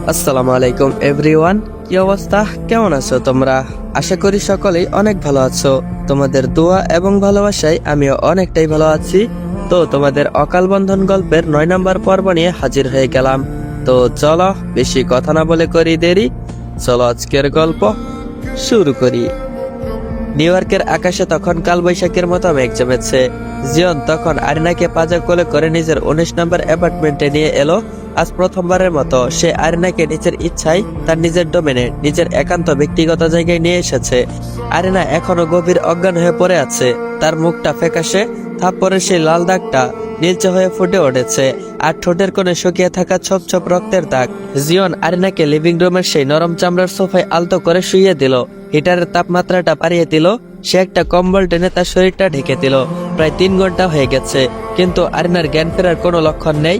আসসালামু আলাইকুম এভরিওয়ান, কি অবস্থা? কেমন আছো তোমরা? আশা করি সকলেই অনেক ভালো আছো। তোমাদের দোয়া এবং ভালোবাসায় আমিও অনেকটাই ভালো আছি। তো তোমাদের অকাল বন্ধন গল্পের 9 নম্বর পর্ব নিয়ে হাজির হয়ে গেলাম। তো চলো বেশি কথা না বলে করি দেরি, চলো আজকের গল্প শুরু করি। নিউ ইয়র্কের আকাশে তখন কালবৈশাখীর মতো মেঘ জমেছে। জিয়ন তখন আরিনাকে পাজা কোলে করে নিজের 19 নম্বর অ্যাপার্টমেন্টে নিয়ে এলো। আজ প্রথমবারের মতো সে আরিনাকে নিজের ইচ্ছায় তার নিজের ডোমেনে, নিজের একান্ত ব্যক্তিগত জায়গায় নিয়ে এসেছে। আরিনা এখনো গভীর অজ্ঞান হয়ে পড়ে আছে। তার মুখটা ফ্যাকাশে, থাপ্পড়ের সেই লাল দাগটা নীলচে হয়ে ফুটে উঠেছে, আর ঠোঁটের কোণে শুকিয়ে থাকা ছোপ ছোপ রক্তের দাগ। জিয়ন আরিনাকে লিভিং রুমের সেই নরম চামড়ার সোফায় আলতো করে শুইয়ে দিল। হিটারের তাপমাত্রাটা বাড়িয়ে দিল। সে একটা কম্বল টেনে তার শরীরটা ঢেকে দিল। প্রায় 3 ঘন্টা হয়ে গেছে, কিন্তু আরিনার জ্ঞান ফেরার কোনো লক্ষণ নেই।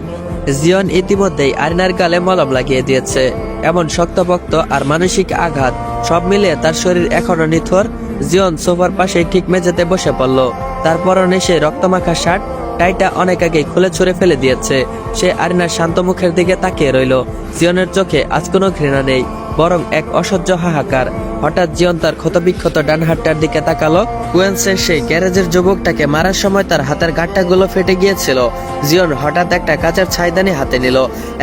জিয়ন ইতিমধ্যেই আরিনার গালে মলম লাগিয়ে দিয়েছে। এমন শক্তপোক্ত আর মানসিক আঘাত সব মিলিয়ে তার শরীর এখনো নিথর। জিয়ন সোফার পাশে ঠিক মেঝেতে বসে পড়ল। তার পরনে সেই রক্তমাখা শার্ট টাইটা অনেক আগেই খুলে ছুঁড়ে ফেলে দিয়েছে। সে আরিনার শান্ত মুখের দিকে তাকিয়ে রইল। জিয়নের চোখে আজ কোনো ঘৃণা নেই, বরং এক অসহ্য হাহাকার। হঠাৎ জিয়ন তার ক্ষতবিক্ষত ডান হাতটার দিকে তাকালো। কুয়েন্সের সেই গ্যারেজের যুবকটাকে মারার সময় তার হাতের গাঁটটাগুলো ফেটে গিয়েছিল। জিয়ন হঠাৎ একটা কাঁচের ছাইদানি হাতে নিল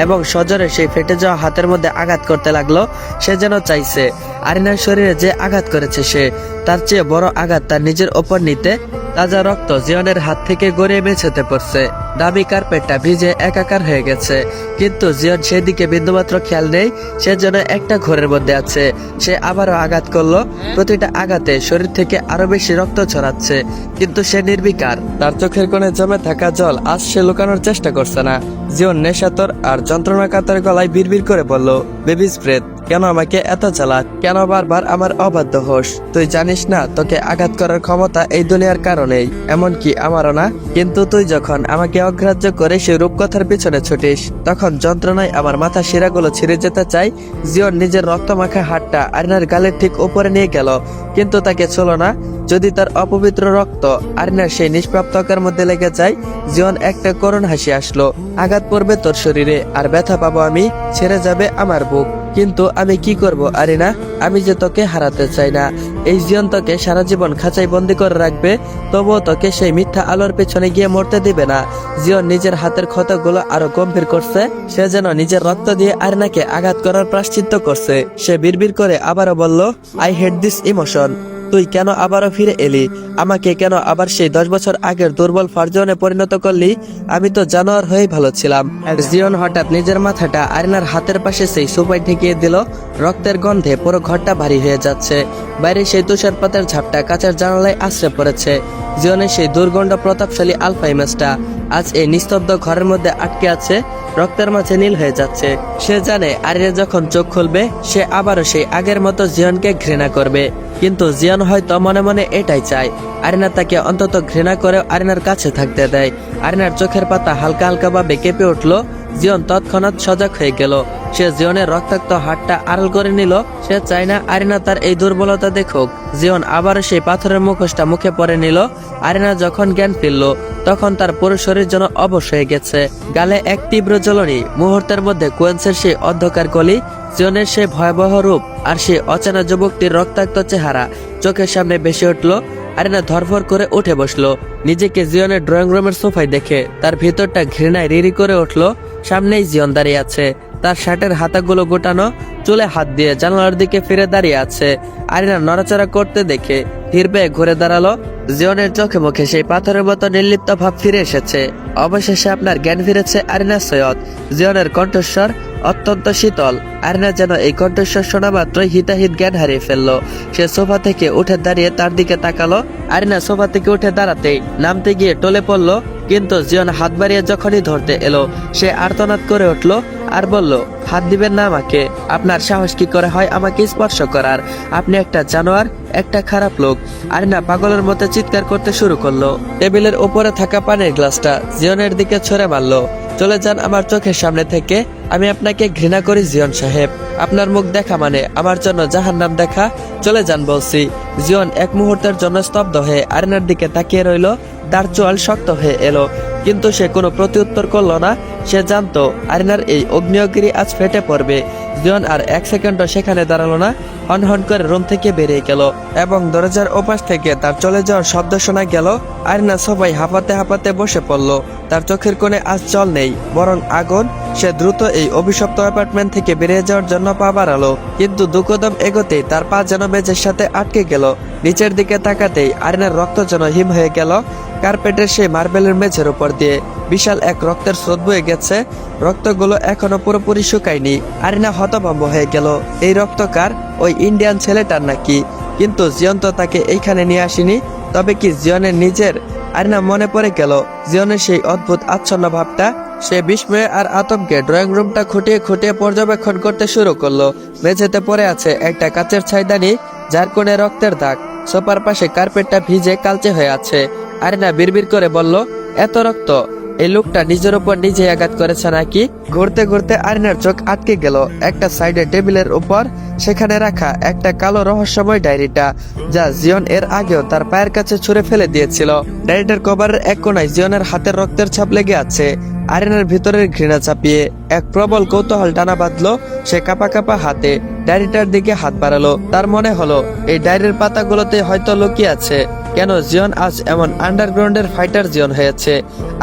এবং সজোরে সেই ফেটে যাওয়া হাতের মধ্যে আঘাত করতে লাগলো। সে যেন চাইছে আরিনার শরীরে যে আঘাত করেছে সে তার চেয়ে বড় আঘাত তার নিজের ওপর নিতে। তাজা রক্ত জিয়নের হাত থেকে গড়িয়ে মেঝেতে পড়ছে। দামি কার্পেটটা ভিজে একাকার হয়ে গেছে, কিন্তু জিয়ন সেদিকে বিন্দুমাত্র খেয়াল নেই। সে যেন একটা ঘোরের মধ্যে আছে। সে আবারও আঘাত করলো। প্রতিটা আঘাতে শরীর থেকে আরো বেশি রক্ত ছড়াচ্ছে, কিন্তু সে নির্বিকার। তার চোখের কোণে জমে থাকা জল আজ সে লুকানোর চেষ্টা করছে না। জিয়ন নেশাতর আর যন্ত্রণা কাতর গলায় বিড়বিড় করে বলল, বেবিস ব্রেথ, কেন আমাকে এত চালাক? কেন বারবার আমার অবাধ্য হোস? তুই জানিস না তোকে আঘাত করার ক্ষমতা এই দুনিয়ার কারণেই, এমনকি আমারও না। কিন্তু তুই যখন আমাকে অগ্রাহ্য করে সেই রূপকথার পিছনে ছুটিস, তখন যন্ত্রণায় আমার মাথা শিরাগুলো ছিঁড়ে যেতে চাই। জিয়ন নিজের রক্তমাখা হাতটা আরিনার গালের ঠিক উপরে নিয়ে গেল, কিন্তু তাকে ছিল না। যদি তার অপবিত্র রক্ত আরিনার সেই নিষ্প্রাপ্তকার মধ্যে লেগে যায়। জিয়ন একটা করুণ হাসি আসলো। আঘাত পড়বে তোর শরীরে, আর ব্যথা পাবো আমি, ছেড়ে যাবে আমার বুক, কিন্তু আমি কি করব আরিনা? আমি যে তোকে হারাতে চাই না। এই জিয়ন তোকে সারা জীবন খাঁচায় বন্দি করে রাখবে, তবুও তোকে সেই মিথ্যা আলোর পেছনে গিয়ে মরতে দিবে না। জিয়ন নিজের হাতের ক্ষতগুলো আরো গম্ভীর করছে। সে যেন নিজের রক্ত দিয়ে আরিনাকে আঘাত করার প্রায়শ্চিত্ত করছে। সে বিড়বিড় করে আবারও বলল, আই হেট দিস ইমোশন। তুই কেন আবারও ফিরে এলি? আমাকে কেন আবার সেই 10 বছর আগের দুর্বল ফারজনে পরিণত করলি? আমি তো জানোয়ার হয়েই ভালো ছিলাম। জিয়ন হঠাৎ নিজের মাথাটা আরিনার হাতের পাশে সেই সোফায় ঠেকিয়ে দিল। রক্তের গন্ধে পুরো ঘরটা ভারী হয়ে যাচ্ছে। বাইরে সেই তুষারপাতের ঝাপটা কাঁচের জানালায় আশ্রে পড়েছে। জিয়নের সেই দুর্গন্ধ প্রতাপশালী আলফা ইমেজটা আজ এই নিস্তব্ধ ঘরের মধ্যে আটকে আছে, রক্তের মাঝে নীল হয়ে যাচ্ছে। সে জানে আরিনা যখন চোখ খুলবে, সে আবারও সেই আগের মতো জিয়নকে ঘৃণা করবে। কিন্তু জিয়ন হয়তো মনে মনে এটাই চায়, আরিনা তাকে অন্তত ঘৃণা করেও আরিনার কাছে থাকতে দেয়। আরিনার চোখের পাতা হালকা হালকা ভাবে কেঁপে উঠলো। জিয়ন তৎক্ষণাৎ সজাগ হয়ে গেল। সে জিয়নের রক্তাক্ত হাতটা আড়াল করে নিল। সে চায় না আরিনা তার এই দুর্বলতা দেখুক। জিয়ন আবারও সেই পাথরের মুখোশটা মুখে পরে নিল। আরিনা যখন জ্ঞান ফিরল, তখন তার পুরো শরীর যেন অবশ হয়ে গেছে। গালে এক তীব্র জ্বলনি। মুহূর্তের মধ্যে কুয়েন্সের সেই অন্ধকার গলি, জিয়নের সেই ভয়াবহ রূপ আর সেই অচেনা যুবকটির রক্তাক্ত চেহারা চোখের সামনে ভেসে উঠল। আরিনা ধরফর করে উঠে বসলো। নিজেকে জিয়নের ড্রয়িং রুমের সোফায় দেখে তার ভিতরটা ঘৃণায় রিরি করে উঠলো। সামনেই জিয়ন দাঁড়িয়ে আছে, তার শার্টের হাতাগুলো গোটানো, চুলে হাত দিয়ে জানালার দিকে ফিরে দাঁড়িয়ে আছে। আরিনা নড়াচড়া করতে দেখে ধীর পেয়ে ঘুরে দাঁড়ালো। জিয়নের চোখে মুখে সেই পাথরের মতো নির্লিপ্ত ভাব ফিরে এসেছে। অবশেষে আপনার জ্ঞান ফিরেছে আরিনা সৈয়দ। জিয়নের কণ্ঠস্বর অত্যন্ত শীতল। আরিনা যেন এই কণ্ঠস্বর শোনা মাত্রই হিতাহিত জ্ঞান হারিয়ে ফেললো। সে সোফা থেকে উঠে দাঁড়িয়ে তার দিকে তাকালো। আরিনা সোফা থেকে উঠে দাঁড়াতেই নামতে গিয়ে টলে পড়লো, কিন্তু জিয়ন হাত বাড়িয়ে যখনই ধরতে এলো, সে আর্তনাদ করে উঠলো আর বলল, হাত দিবেন না আমাকে। আপনার সাহস কি করে হয় আমাকে স্পর্শ করার? আপনি একটা জানোয়ার, একটা খারাপ লোক। আরিনা পাগলের মতো চিৎকার করতে শুরু করলো। টেবিলের উপরে থাকা পানির গ্লাসটা জিয়নের দিকে ছুঁড়ে মারলো। চলে যান আমার চোখের সামনে থেকে। আমি আপনাকে ঘৃণা করি জিয়ন সাহেব। আপনার মুখ দেখা মানে আমার জন্য জাহান্নাম দেখা। চলে যান বলছি। জিয়ন এক মুহূর্তের জন্য স্তব্ধ হয়ে আরিনার দিকে তাকিয়ে রইল। তার চোয়াল শক্ত হয়ে এলো। কিন্তু সে কোনো প্রত্যুত্তর করলো না। সে জানতো আরিনার এই অগ্নিয়গিরি আজ ফেটে পড়বে। জিওন আর 1 সেকেন্ডও সেখানে দাঁড়ালো না, হন হন করে রুম থেকে বেরিয়ে গেল এবং দরজার ওপাশ থেকে তার চলে যাওয়ার শব্দ শোনা গেল। আরিনা সবাই হাঁপাতে হাঁপাতে বসে পড়ল। তার চোখের কোণে আজ জল নেই, বরং আগুন। সে দ্রুত এই অভিশপ্ত অ্যাপার্টমেন্ট থেকে বেরিয়ে যাওয়ার জন্য পা বাড়ালো, কিন্তু দুকদম এগোতেই তার পা যেন মেঝের সাথে আটকে গেল। নিচের দিকে তাকাতেই আরিনার রক্ত যেন হিম হয়ে গেল। কার্পেটের সেই মার্বেলের মেঝের উপর দিয়ে বিশাল এক রক্তের স্রোত বয়ে গেছে। রক্তগুলো এখনো পুরোপুরি শুকায়নি। আরিনা হতভম্ব হয়ে গেল। এই রক্ত কার? ওই ইন্ডিয়ান ছেলেটার নাকি? কিন্তু জিয়ন তো তাকে এইখানে নিয়ে আসেনি। তবে কি জিয়নের নিজের? আরিনা মনে পড়ে গেল জিয়নের সেই অদ্ভুত আচ্ছন্ন ভাবটা। সে বিস্ময়ে আর আতঙ্কে ড্রয়িং রুমটা খুঁটিয়ে খুঁটিয়ে পর্যবেক্ষণ করতে শুরু করলো। মেঝেতে পড়ে আছে একটা কাচের ছাইদানি, যার কোণে রক্তের দাগ। সোফার পাশে কার্পেটটা ভিজে কালচে হয়ে আছে। আরিনা বিড়বিড় করে বলল, এত রক্ত! এই লোকটা নিজের উপর নিজে আঘাত করেছে নাকি? ঘুরতে ঘুরতে আরিনার চোখ আটকে গেল একটা সাইডে টেবিলের উপর। সেখানে রাখা একটা কালো রহস্যময় ডায়েরিটা, যা জিয়ন এর আগেও তার পায়ের কাছে ছুঁড়ে ফেলে দিয়েছিল। ডায়েরিটার কভারের এক কোনায় জিয়নের হাতের রক্তের ছাপ লেগে আছে। আরিনার ভিতরের ঘৃণা চাপিয়ে এক প্রবল কৌতূহল টানা বাঁধলো। সে কাঁপা কাঁপা হাতে ডায়েরিটার দিকে হাত বাড়ালো। তার মনে হলো এই ডায়েরির পাতাগুলোতে হয়তো লুকিয়ে আছে কেন জিয়ন আজ এমন আন্ডারগ্রাউন্ডের ফাইটার জিয়ন হয়েছে,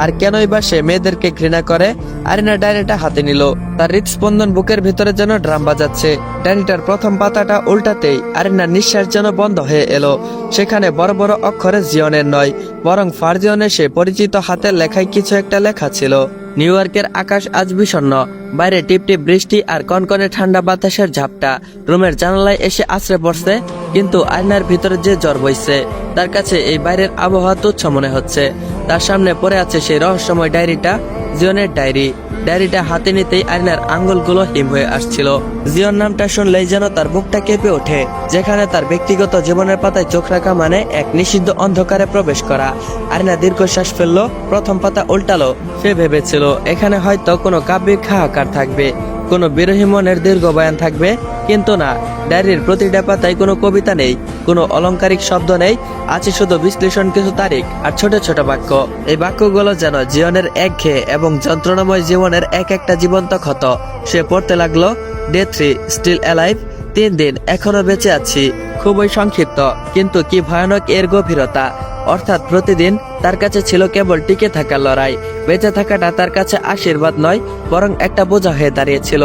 আর কেনই বা সে মেয়েদেরকে ঘৃণা করে। আরিনা ডায়েরিটা হাতে নিল। তার হৃদস্পন্দন বুকের ভিতরে যেন ড্রাম বাজাচ্ছে। ডায়েরিটার প্রথম পাতাটা উল্টাতেই আরিনার নিঃশ্বাস যেন বন্ধ হয়ে এলো। সেখানে বড় বড় অক্ষরে জিয়নের নয়, বরং ফারজিয়নের সে পরিচিত হাতের লেখায় কিছু একটা লেখা ছিল। নিউ ইয়র্কের আকাশ আজ বিষণ্ণ। বাইরে টিপটিপ বৃষ্টি আর কনকনে ঠান্ডা বাতাসের ঝাপটা রুমের জানালায় এসে আছড়ে পড়ছে। কিন্তু আয়নার ভিতরে যে জ্বর বইছে, তার কাছে এই বাইরের আবহাওয়া তুচ্ছ মনে হচ্ছে। তার সামনে পড়ে আছে সেই রহস্যময় ডায়েরিটা, জিয়নের ডায়েরি। ডায়েরিটা হাতে নিতেই আরিনার আঙ্গুলগুলো হিম হয়ে আসছিল। জিয়ন নামটা শুনলেই যেন তার বুকটা কেঁপে ওঠে। যেখানে তার ব্যক্তিগত জীবনের পাতায় চোখ রাখা মানে এক নিষিদ্ধ অন্ধকারে প্রবেশ করা। আরিনা দীর্ঘশ্বাস ফেললো, প্রথম পাতা উল্টালো। সে ভেবেছিল এখানে হয়তো কোনো কাব্যিক হাহাকার থাকবে, কোনো বিরহী মনের দীর্ঘ বয়ান থাকবে। কিন্তু না, ডায়েরির প্রতিটা পাতায় কোনো কবিতা নেই, কোনো অলংকারিক শব্দ নেই। আছে শুধু বিশ্লেষণ কিছু তারিখ আর ছোট ছোট বাক্য। এই বাক্যগুলো যেন জীবনের একঘেয়ে এবং যন্ত্রণাময় জীবনের এক একটা জীবন্ত ক্ষত। সে পড়তে লাগলো, ডে 3 স্টিল অ্যালাইভ, 3 দিন এখনো বেঁচে আছি। খুবই সংক্ষিপ্ত, কিন্তু কি ভয়ানক এর গভীরতা। অর্থাৎ প্রতিদিন তার কাছে ছিল কেবল টিকে থাকার লড়াই। বেঁচে থাকাটা তার কাছে আশীর্বাদ নয়, বরং একটা বোঝা হয়ে দাঁড়িয়েছিল।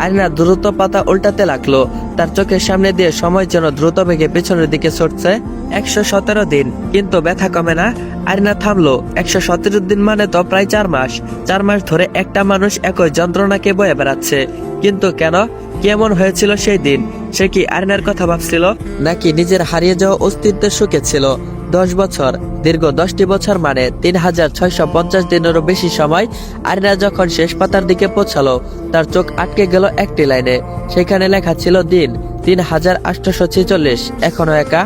আরিনা দ্রুত পাতা উল্টাতে লাগলো। তার চোখের সামনে দিয়ে সময় যেন দ্রুত বেগে পেছনের দিকে ছুটছে। 117 দিন, কিন্তু ব্যথা কমে না। আরিনা থামলো। 117 দিন মানে তো প্রায় 4 মাস। 4 মাস ধরে একটা মানুষ একই যন্ত্রণাকে বয়ে বেড়াচ্ছে। কিন্তু কেন? কেমন হয়েছিল সেই দিন? সে কি আরিনার কথা ভাবছিল, নাকি নিজের হারিয়ে যাওয়া অস্তিত্বের সুখে ছিল? 10 বছর, দীর্ঘ 10টি বছর মানে 3650 দিনেরও বেশি সময়। আরিনা যখন শেষ পাতার দিকে পৌঁছালো, তার চোখ আটকে গেল একটি লাইনে। সেখানে লেখা ছিল দিন 3846, এখনো একা।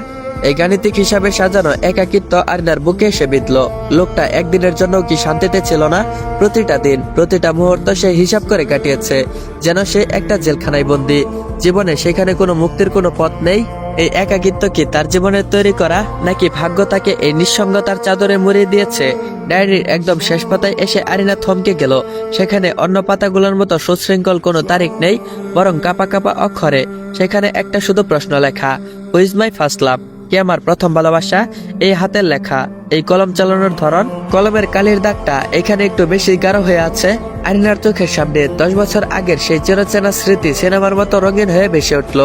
এই গাণিতিক হিসাবে সাজানো একাকিত্ব আরিনার বুকে এসে বিঁধল। লোকটা একদিনের জন্য কি শান্তিতে ছিল না? প্রতিটা দিন, প্রতিটা মুহূর্ত সে হিসাব করে কাটিয়েছে, যেন সে একটা জেলখানায় বন্দী। জীবনে সেখানে কোনো মুক্তির কোনো পথ নেই। এই একাকিত্ব কি তার জীবনের তৈরি করা, নাকি ভাগ্য তাকে এই নিঃসঙ্গতার চাদরে মুড়িয়ে দিয়েছে? ডায়েরির একদম শেষ পাতায় এসে আরিনা থমকে গেল। সেখানে অন্য পাতাগুলোর মতো সুশৃঙ্খল কোনো তারিখ নেই, বরং কাপা কাপা অক্ষরে সেখানে একটা শুধু প্রশ্ন লেখা, who is my first love? কে আমার প্রথম ভালোবাসা? এই হাতের লেখা, এই কলম চালানোর ধরন, কলমের কালির দাগটা এখানে একটু বেশি গাঢ় হয়ে আছে। আরিনার চোখের সামনে 10 বছর আগের সেই চিরচেনা স্মৃতি সিনেমার মতো রঙিন হয়ে ভেসে উঠল।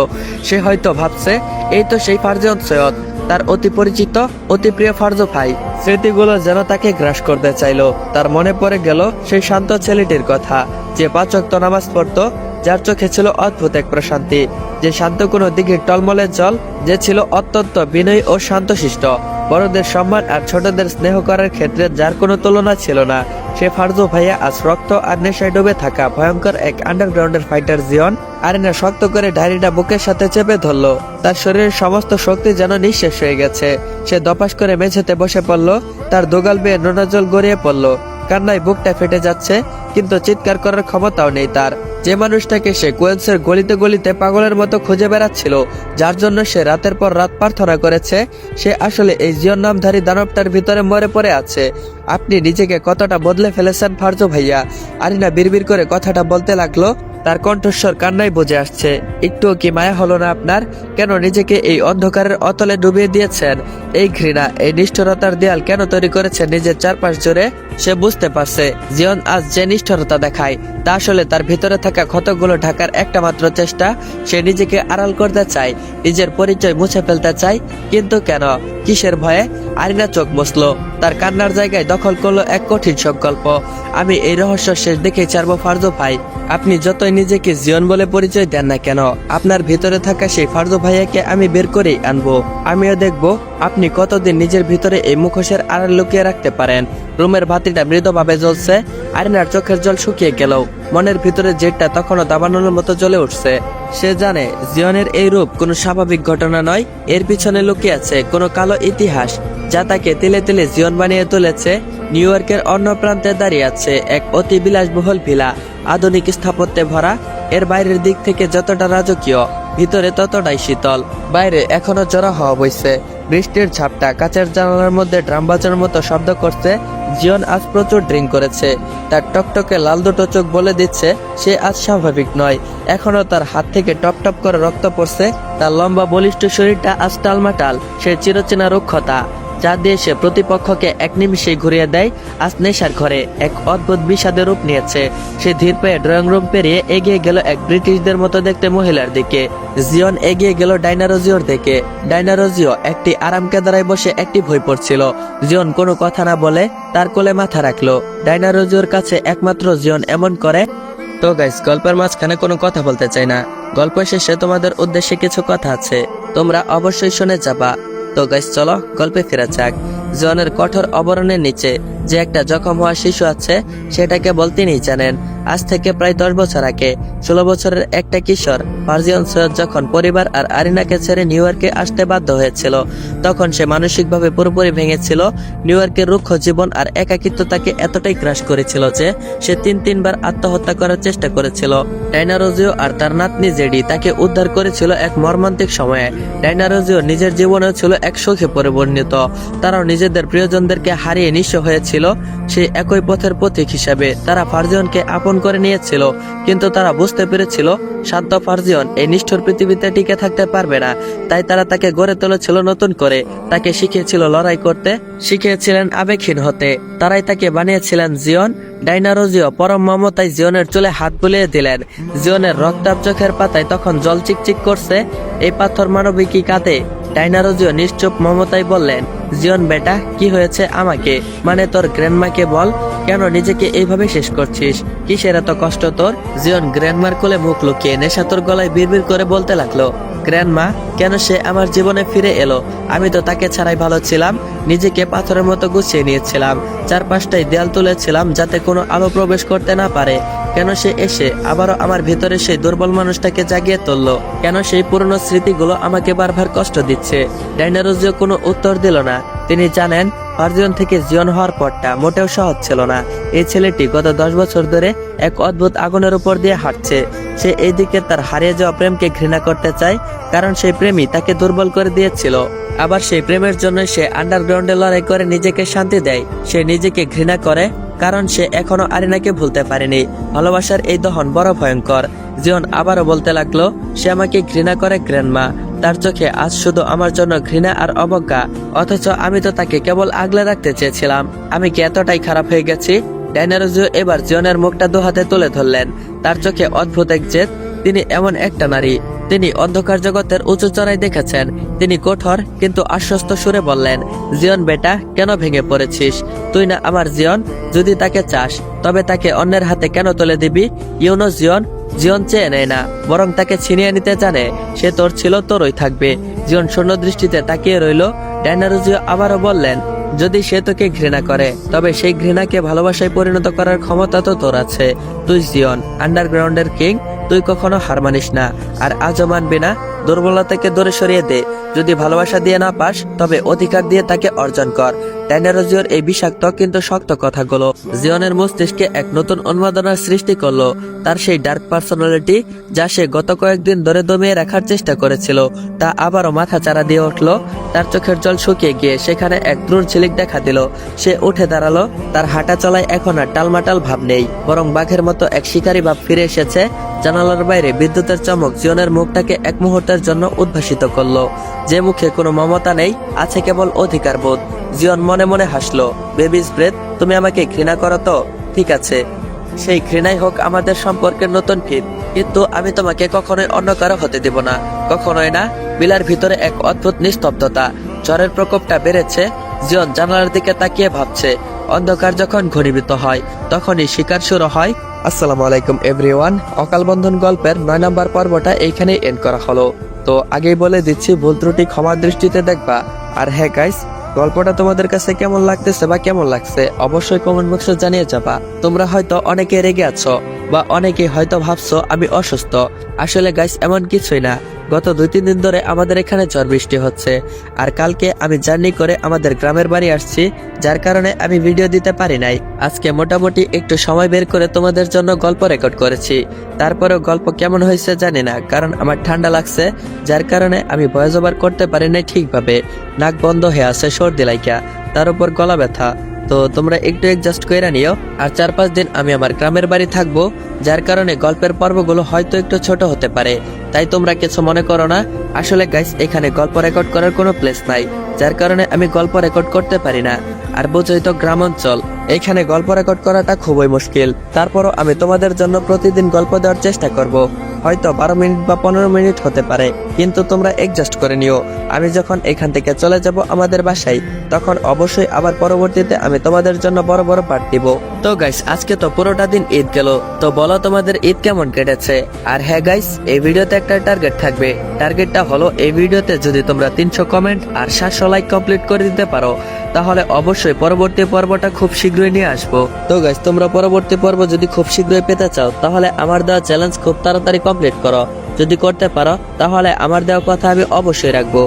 সে হয়তো ভাবছে, এই তো সেই ফারজান সৈয়দ, তার অতি পরিচিত, অতি প্রিয় ফারজু ভাই। স্মৃতিগুলো যেন তাকে গ্রাস করতে চাইলো। তার মনে পড়ে গেল সেই শান্ত ছেলেটির কথা, যে 5 ওয়াক্ত নামাজ পড়তো, যার চোখে ছিল অদ্ভুত এক প্রশান্তি, যে শান্ত কোনো দিঘির টলমলের জল, যে ছিল অত্যন্ত বিনয়ী ও শান্তশিষ্ট। বড়দের সম্মান আর ছোটদের স্নেহ করার ক্ষেত্রে যার কোনো তুলনা ছিল না। সে ফারজু ভাইয়া আজ রক্ত আর নেশায় ডুবে থাকা ভয়ঙ্কর এক আন্ডারগ্রাউন্ডের ফাইটার জিয়ন। আরিনা শক্ত করে ডায়েরিটা বুকের সাথে চেপে ধরলো। তার শরীরের সমস্ত শক্তি যেন নিঃশেষ হয়ে গেছে। সে দপাস করে মেঝেতে বসে পড়ল। তার দোগাল বেয়ে নোনা জল গড়িয়ে পড়ল। কান্নায় বুকটা ফেটে যাচ্ছে, কিন্তু চিৎকার করার ক্ষমতাও নেই তার। যে মানুষটাকে সে কোয়েন্সের গলিতে গলিতে পাগলের মতো খুঁজে বেড়াচ্ছিল, যার জন্য সে রাতের পর রাত প্রার্থনা করেছে, সে আসলে এই জিয়ন নামধারী দানবটার ভিতরে মরে পড়ে আছে। আপনি নিজেকে কতটা বদলে ফেলেছেন ফারজু ভাইয়া। আরিনা বিড়বিড় করে কথাটা বলতে লাগলো, তার কণ্ঠস্বর কান্নায় বুঝে আসছে। একটুও কি মায়া হলো না আপনার? কেন নিজেকে এই অন্ধকারের অতলে ডুবিয়ে দিয়েছেন? এই ঘৃণা, এই নিষ্ঠুরতার দেয়াল কেন তৈরি করেছেন নিজের চারপাশ জুড়ে? সে বুঝতে পারছে জিয়ন আজ যে নিষ্ঠুরতা দেখায় তা আসলে তার ভিতরে থাকা ক্ষতগুলো ঢাকার একটা মাত্র চেষ্টা। সে নিজেকে আড়াল করতে চায়, নিজের পরিচয় মুছে ফেলতে চায়, কিন্তু কেন, কিসের ভয়ে? আরিনা চোখ বসলো, তার কান্নার জায়গায় দখল করলো এক কঠিন সংকল্প। আমি এই রহস্য শেষ দেখেই ছাড়বো ফারজু ভাই। আপনি যতই নিজেকে জিয়ন বলে পরিচয় দেন না কেন, আপনার ভিতরে থাকা সেই ফারজু ভাইয়াকে আমি বের করেই আনবো। আমিও দেখবো আপনি কতদিন নিজের ভিতরে এই মুখোশের আড়াল লুকিয়ে রাখতে পারেন। রুমের বাতিটা মৃদুভাবে জ্বলছে। আরিনার চোখের জল শুকিয়ে গেল, মনের ভিতরে জেটটা তখনও দাবানোর মতো জ্বলে উঠছে। সে জানে জিয়নের এই রূপ কোনো স্বাভাবিক ঘটনা নয়, এর পিছনে লুকিয়ে আছে কোনো কালো ইতিহাস, যা তাকে তিলে তিলে জিয়ন বানিয়ে তুলেছে। নিউ ইয়র্কের অন্য প্রান্তে দাঁড়িয়ে আছে এক অতি বিলাসবহুল ভিলা, আধুনিক স্থাপত্যে ভরা। এর বাইরের দিক থেকে যতটা রাজকীয়, ভিতরে ততটাই শীতল। বাইরে এখনো জড়া হওয়া বইছে, বৃষ্টির ঝাপটা কাচের জানালার মধ্যে ড্রাম বাজানোর মতো শব্দ করছে। জিয়ন আজ প্রচুর ড্রিঙ্ক করেছে, তার টকটকে লাল দুটো চোখ বলে দিচ্ছে সে আজ স্বাভাবিক নয়। এখনো তার হাত থেকে টপ টপ করে রক্ত পড়ছে, তার লম্বা বলিষ্ঠ শরীরটা আজ টালমাটাল। সে চিরচেনা রুক্ষতা, যা দিয়ে সে প্রতিপক্ষকে এক নিমিষেই ঘুরিয়ে দেয়, আজ নেশার ঘরে এক অদ্ভুত বিষাদের রূপ নিয়েছে। সে ধীর পায়ে ড্রয়িং রুম পেরিয়ে এগিয়ে গেল এক ব্রিটিশদের মতো দেখতে মহিলার দিকে। জিয়ন এগিয়ে গেল ডাইনারোজিওর দিকে। ডাইনারোজিও একটি আরাম কেদারায় বসে একটি বই পড়ছিল। জিয়ন কোনো কথা না বলে তার কোলে মাথা রাখলো। ডাইনারোজিওর কাছে একমাত্র জিয়ন এমন করে। তো গাইস, গল্পের মাঝখানে কোনো কথা বলতে চাই না, গল্প শেষে তোমাদের উদ্দেশ্যে কিছু কথা আছে, তোমরা অবশ্যই শুনে যাবা। তো গাইস, চলো গল্পে ফেরা যাক। জিয়নের কঠোর অবরণের নিচে যে একটা জখম হওয়া শিশু আছে, সেটাকে বলতে তিনিই জানেন। আজ থেকে প্রায় 10 বছর আগে 16 বছরের একটা কিশোর ফারজিয়ন সৈয়দ যখন পরিবার আর আরিনাকে ছেড়ে নিউ ইয়র্কে আসতে বাধ্য হয়েছিল, তখন সে মানসিকভাবে পুরোপুরি ভেঙেছিল। নিউ ইয়র্কের রুক্ষ জীবন আর একাকিত্ব তাকে এতটাই গ্রাস করেছিল যে সে তিনবার আত্মহত্যা করার চেষ্টা করেছিল। ডাইনারোজিও আর তার নাতনি জেডি তাকে উদ্ধার করেছিল এক মর্মান্তিক সময়ে। ডাইনারোজিও নিজের জীবনেও ছিল এক সুখে পরিবর্ণিত, তারাও নিজেদের প্রিয়জনদেরকে হারিয়ে নিঃস্ব হয়েছিল। সেই একই পথের পথিক হিসাবে তারা ফারজিয়নকে আপন করে নিয়েছিল, কিন্তু তারা বুঝতে পেরেছিল শান্ত ফারজিয়ন এই নিষ্ঠুর পৃথিবীতে টিকে থাকতে পারবে না। তাই তারা তাকে গড়ে তুলেছিল নতুন করে, তাকে শিখিয়েছিল লড়াই করতে, শিখিয়েছিলেন আবেগহীন হতে। তারাই তাকে বানিয়েছিলেন জিয়ন। ডাইনারোজিও পরম মমতায় জিয়নের চুলে হাত বুলিয়ে দিলেন। জিয়নের রক্তাভ চোখের পাতায় তখন জল চিকচিক করছে। এই পাথর মানবিকী কাঁদে। ডাইনারোজিও নিশ্চুপ মমতায় বললেন, জিয়ন বেটা, কি হয়েছে আমাকে, মানে তোর গ্র্যান্ডমাকে বল, কেন নিজেকে এইভাবে শেষ করছিস? কিসের এত কষ্ট তোর? জিয়ন গ্র্যান্ডমার কোলে মুখ লুকিয়ে নেশাতুর গলায় বিড়বিড় করে বলতে লাগলো, গ্র্যান্ডমা, কেন সে আমার জীবনে ফিরে এলো? আমি তো তাকে ছাড়াই ভালো ছিলাম, নিজেকে পাথরের মতো গুছিয়ে নিয়েছিলাম, চারপাশটাই দেয়াল তুলেছিলাম যাতে কোনো আলো প্রবেশ করতে না পারে। কেন সে এসে আবারও আমার ভিতরে সেই দুর্বল মানুষটাকে জাগিয়ে তুললো? কেন সেই পুরনো স্মৃতিগুলো আমাকে বারবার কষ্ট দিচ্ছে? ডাইনারোজিও কোনো উত্তর দিল না। তিনি জানেন ফারজিয়ন থেকে জিয়ন হওয়ার পরটা মোটেও সহজ ছিল না। এই ছেলেটি গত 10 বছর ধরে এক অদ্ভুত আগুনের উপর দিয়ে হাঁটছে। সে এইদিকে তার হারিয়ে যাওয়া প্রেমকে ঘৃণা করতে চায়, কারণ সেই প্রেমই তাকে দুর্বল করে দিয়েছিল। আবার সেই প্রেমের জন্য সে আন্ডারগ্রাউন্ডে লড়াই করে নিজেকে শান্তি দেয়। সে নিজেকে ঘৃণা করে কারণ সে এখনো আরিনাকে ভুলতে পারেনি। ভালোবাসার এই দহন বড় ভয়ঙ্কর। জিয়ন আবারও বলতে লাগলো, সে আমাকে ঘৃণা করে গ্র্যান্ডমা। তার চোখে আজ শুধু আমার জন্য ঘৃণা আর অবজ্ঞা, অথচ আমি তো তাকে কেবল আগলে রাখতে চেয়েছিলাম। আমি কি এতটাই খারাপ হয়ে গেছি? ডাইনারোজিও এবার জিয়নের মুখটা দুহাতে তুলে ধরলেন। তার চোখে অদ্ভুত এক জেদ। তিনি এমন একটা নারী, তিনি অন্ধকার জগতের উঁচু চড়াই দেখেছেন। তিনি কঠোর কিন্তু আশ্বস্ত সুরে বললেন, জিয়ন বেটা, কেন ভেঙে পড়েছিস? তুই না আমার জিয়ন। যদি তাকে চাস তবে তাকে অন্যের হাতে কেন তুলে দিবি? ইউনো জিয়ন, জিয়ন চেয়ে নেয় না, বরং তাকে ছিনিয়ে নিতে জানে। সে তোর ছিল, তোরই থাকবে। জিয়ন শূন্য দৃষ্টিতে তাকিয়ে রইল। ডাইনারোজিও আবারও বললেন, যদি সে তোকে ঘৃণা করে তবে সেই ঘৃণাকে ভালোবাসায় পরিণত করার ক্ষমতা তো তোর আছে। তুই জিয়ন, আন্ডারগ্রাউন্ডের কিং, তুই কখনো হার মানিস না, আর আজও মানবি না। দুর্বলতা থেকে দূরে সরিয়ে দে। যদি ভালোবাসা দিয়ে না পাস তবে অধিকার দিয়ে তাকে অর্জন কর। ড্যানিয়েল জিওর এই বিষাক্ত কিন্তু শক্ত কথাগুলো জিওনের মস্তিষ্কে এক নতুন উন্মাদনার সৃষ্টি করলো। তার সেই ডার্ক পার্সোনালিটি যা সে গত কয়েকদিন ধরে দমিয়ে রাখার চেষ্টা করেছিল তা আবারও মাথা চারা দিয়ে উঠলো। তার চোখের জল শুকিয়ে গিয়ে সেখানে এক দ্রুণ ঝিলিক দেখা দিল। সে উঠে দাঁড়ালো। তার হাঁটা চলায় এখন আর টালমাটাল ভাব নেই, বরং বাঘের মতো এক শিকারী ভাব ফিরে এসেছে। জানালার বাইরে বিদ্যুতের চমক জিওনের মুখটাকে এক মুহূর্তের জন্য উদ্ভাসিত করলো। যে মুখে কোনো মমতা নেই, আছে কেবল অধিকার বোধ। জিওন মনে মনে হাসলো। বেবিস ব্রেথ, তুমি আমাকে ঘৃণা করো তো? ঠিক আছে, সেই ঘৃণাই হোক আমাদের সম্পর্কের নতুন ভিত, কিন্তু আমি তোমাকে কখনোই অন্য কারো হতে দেব না, কখনোই না। বিলার ভিতরে এক অদ্ভুত নিস্তব্ধতা, ঝড়ের প্রকোপটা বেড়েছে। জিওন জানালার দিকে তাকিয়ে ভাবছে, অন্ধকার যখন ঘনীভূত হয় তখনই শিকার শুরু হয়। আসসালামু আলাইকুম এভরিওয়ান, অকাল বন্ধন গল্পের 9 নম্বর পর্বটা এইখানেই এন্ড করা হলো। তো আগেই বলে দিচ্ছি, ভুল ত্রুটি ক্ষমার দৃষ্টিতে দেখবা। আর হ্যাঁ গাইস, গল্পটা তোমাদের কাছে কেমন লাগতেছে বা কেমন লাগছে অবশ্যই কমেন্ট বক্সে জানিয়ে যাবা। তোমরা হয়তো অনেকে রেগে আছো বা অনেকে হয়তো ভাবছো আমি অসুস্থ। আসলে গাইস এমন কিছুই না। গত 2-3 দিন ধরে আমাদের এখানে ঝড় বৃষ্টি হচ্ছে, আর কালকে আমি জার্নি করে আমাদের গ্রামের বাড়ি আসছি, যার কারণে আমি ভিডিও দিতে পারি নাই। আজকে মোটামুটি একটু সময় বের করে তোমাদের জন্য গল্প রেকর্ড করেছি। তারপরেও গল্প কেমন হয়েছে জানি না, কারণ আমার ঠান্ডা লাগছে, যার কারণে আমি ভয়েস ওভার করতে পারি নাই ঠিকভাবে। নাক বন্ধ হয়ে আছে সর্দি লাইকা, তার উপর গলা ব্যথা। তো তোমরা একটু অ্যাডজাস্ট করে নিও। আর 4-5 দিন আমি আমার গ্রামের বাড়ি থাকবো, যার কারণে গল্পের পর্বগুলো হয়তো একটু ছোট হতে পারে, তাই তোমরা কিছু মনে করো না। আসলে গাইস এখানে গল্প রেকর্ড করার কোনো প্লেস নাই, যার কারণে আমি গল্প রেকর্ড করতে পারি না। আর বোঝোই তো গ্রাম অঞ্চল, এখানে গল্প রেকর্ড করাটা খুবই মুশকিল। তারপরও আমি তোমাদের জন্য প্রতিদিন গল্প দেওয়ার চেষ্টা করব। হয়তো 12 মিনিট বা 15 মিনিট হতে পারে, কিন্তু তোমরা অ্যাডজাস্ট করে নিও। আমি যখন এখান থেকে চলে যাব আমাদের বাসায়, তখন অবশ্যই আবার পরবর্তীতে আমি তোমাদের জন্য বড় বড় পার্ট দিব। তো গাইস আজকে তো পুরোটা দিন ঈদ গেল, তো বলো তোমাদের ঈদ কেমন কেটেছে? আর হ্যাঁ গাইস, এই ভিডিওতে একটা টার্গেট থাকবে। টার্গেটটা হলো এই ভিডিওতে যদি তোমরা 300 কমেন্ট আর 700 লাইক কমপ্লিট করে দিতে পারো, তাহলে অবশ্যই পরবর্তী পর্বটা খুব শীঘ্রই নিয়ে আসবো। তো গাইস তোমরা পরবর্তী পর্ব যদি খুব শীঘ্রই পেতে চাও, তাহলে আমার দেওয়া চ্যালেঞ্জ খুব তাড়াতাড়ি কমপ্লিট করো। যদি করতে পারো তাহলে আমার দেওয়া কথা আমি অবশ্যই রাখবো।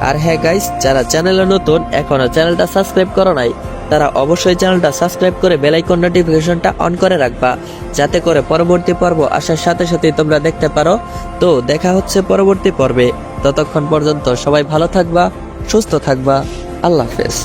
আর হ্যাঁ গাইস, যারা চ্যানেলে নতুন এখনো চ্যানেলটা সাবস্ক্রাইব করো নাই, তারা অবশ্যই চ্যানেলটা সাবস্ক্রাইব করে বেল আইকন নোটিফিকেশনটা অন করে রাখবা, যাতে করে পরবর্তী পর্ব আসার সাথে সাথে তোমরা দেখতে পারো। তো দেখা হচ্ছে পরবর্তী পর্বে, ততক্ষণ পর্যন্ত সবাই ভালো থাকবা, সুস্থ থাকবা। আল্লাহ হাফেজ।